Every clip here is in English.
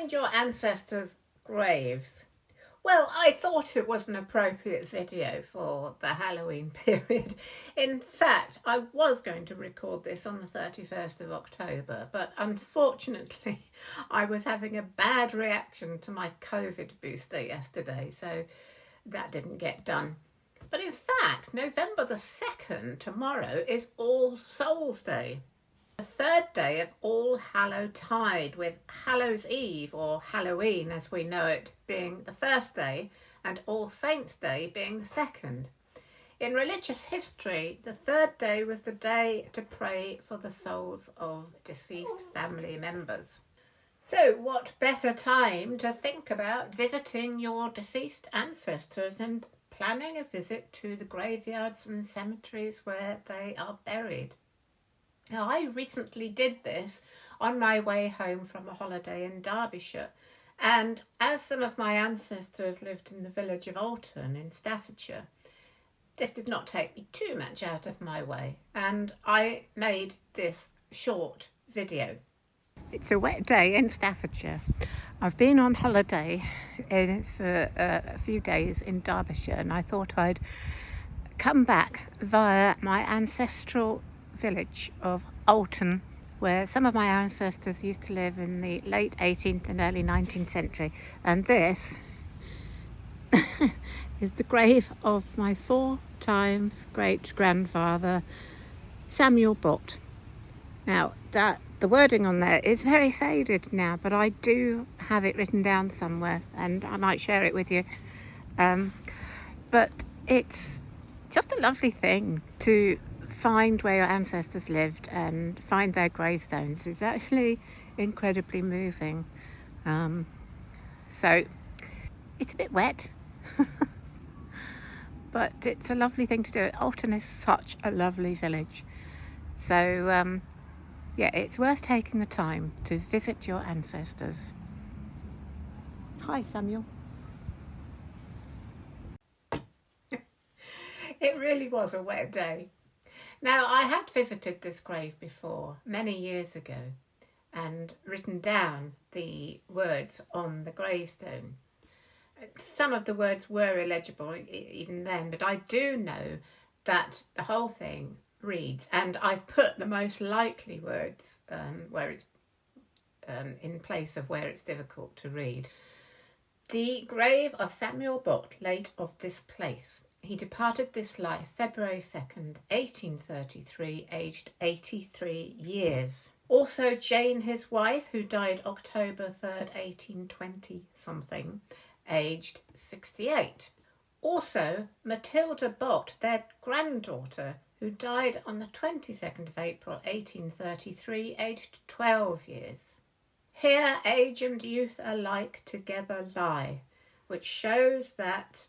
find your ancestors' graves. Well, I thought it was an appropriate video for the Halloween period. In fact, I was going to record this on the 31st of October, but unfortunately I was having a bad reaction to my COVID booster yesterday, so that didn't get done. But in fact, November the 2nd, tomorrow, is All Souls Day. The third day of All Hallowtide, with Hallows Eve, or Halloween as we know it, being the first day and All Saints' Day being the second. In religious history, the third day was the day to pray for the souls of deceased family members. So what better time to think about visiting your deceased ancestors and planning a visit to the graveyards and cemeteries where they are buried. Now, I recently did this on my way home from a holiday in Derbyshire, and as some of my ancestors lived in the village of Alton in Staffordshire, this did not take me too much out of my way, and I made this short video. It's a wet day in Staffordshire. I've been on holiday for a few days in Derbyshire, and I thought I'd come back via my ancestral village of Alton, where some of my ancestors used to live in the late 18th and early 19th century. And this is the grave of my 4 times great-grandfather, Samuel Bott. Now, the wording on there is very faded now, but I do have it written down somewhere, and I might share it with you. But it's just a lovely thing to find where your ancestors lived and find their gravestones. It's actually incredibly moving. So it's a bit wet, but it's a lovely thing to do. Alton is such a lovely village. So yeah, it's worth taking the time to visit your ancestors. Hi, Samuel. It really was a wet day. Now, I had visited this grave before, many years ago, and written down the words on the gravestone. Some of the words were illegible even then, but I do know that the whole thing reads, and I've put the most likely words where it's in place of where it's difficult to read. The grave of Samuel Bott, late of this place. He departed this life February 2nd, 1833, aged 83 years. Also Jane, his wife, who died October 3rd, 1820 something, aged 68. Also Matilda Bott, their granddaughter, who died on the 22nd of April, 1833, aged 12 years. Here age and youth alike together lie, which shows that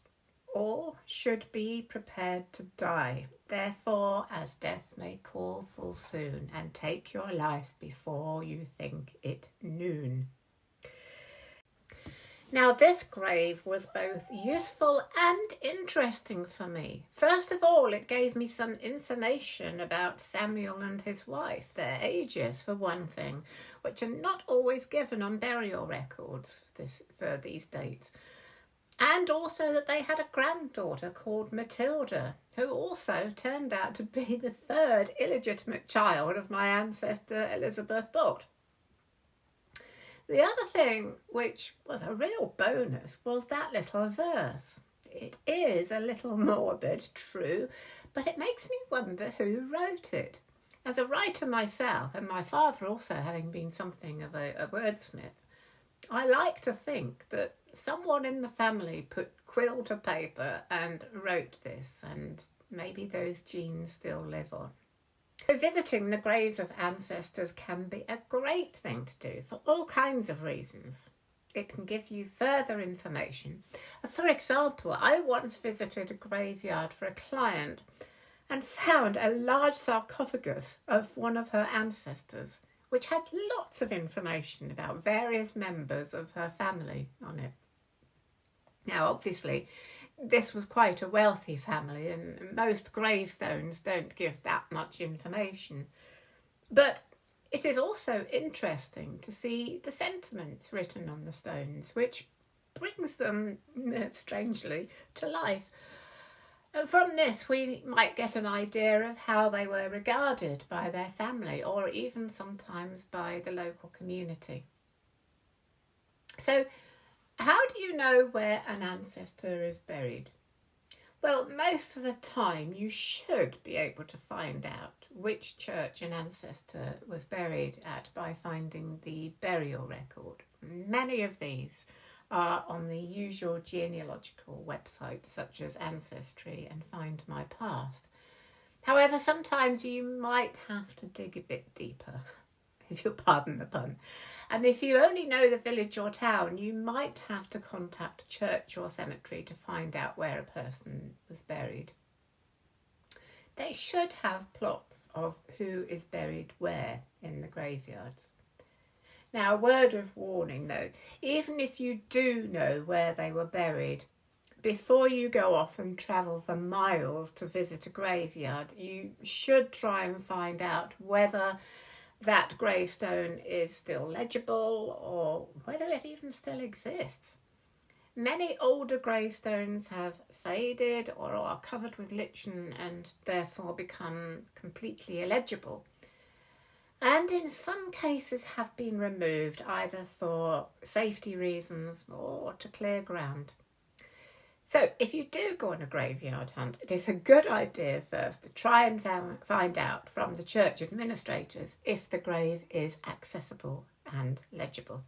all should be prepared to die. Therefore, as death may call full soon, and take your life before you think it noon. Now, this grave was both useful and interesting for me. First of all, it gave me some information about Samuel and his wife, their ages for one thing, which are not always given on burial records for these dates. And also that they had a granddaughter called Matilda, who also turned out to be the 3rd illegitimate child of my ancestor Elizabeth Bott. The other thing, which was a real bonus, was that little verse. It is a little morbid, true, but it makes me wonder who wrote it. As a writer myself, and my father also having been something of a wordsmith, I like to think that someone in the family put quill to paper and wrote this, and maybe those genes still live on. So visiting the graves of ancestors can be a great thing to do for all kinds of reasons. It can give you further information. For example, I once visited a graveyard for a client and found a large sarcophagus of one of her ancestors, which had lots of information about various members of her family on it. Now, obviously, this was quite a wealthy family, and most gravestones don't give that much information. But It is also interesting to see the sentiments written on the stones, which brings them, strangely, to life. And from this, we might get an idea of how they were regarded by their family or even sometimes by the local community. So, how do you know where an ancestor is buried? Well, most of the time you should be able to find out which church an ancestor was buried at by finding the burial record. Many of these are on the usual genealogical websites such as Ancestry and Find My Past. However, sometimes you might have to dig a bit deeper, if you'll pardon the pun. And if you only know the village or town, you might have to contact a church or cemetery to find out where a person was buried. They should have plots of who is buried where in the graveyards. Now, a word of warning though, even if you do know where they were buried, before you go off and travel for miles to visit a graveyard, you should try and find out whether that gravestone is still legible or whether it even still exists. Many older gravestones have faded or are covered with lichen and therefore become completely illegible, and in some cases have been removed either for safety reasons or to clear ground. So if you do go on a graveyard hunt, it is a good idea first to try and find out from the church administrators if the grave is accessible and legible.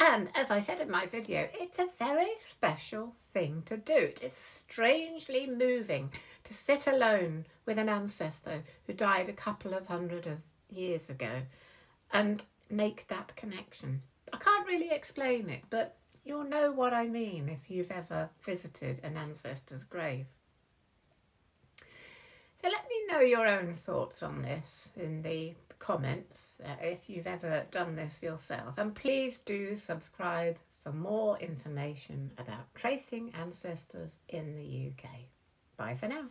And as I said in my video, it's a very special thing to do. It is strangely moving to sit alone with an ancestor who died a couple of hundred of years ago and make that connection. I can't really explain it, but you'll know what I mean if you've ever visited an ancestor's grave. So let me know your own thoughts on this in the comments if you've ever done this yourself. And please do subscribe for more information about tracing ancestors in the UK. Bye for now.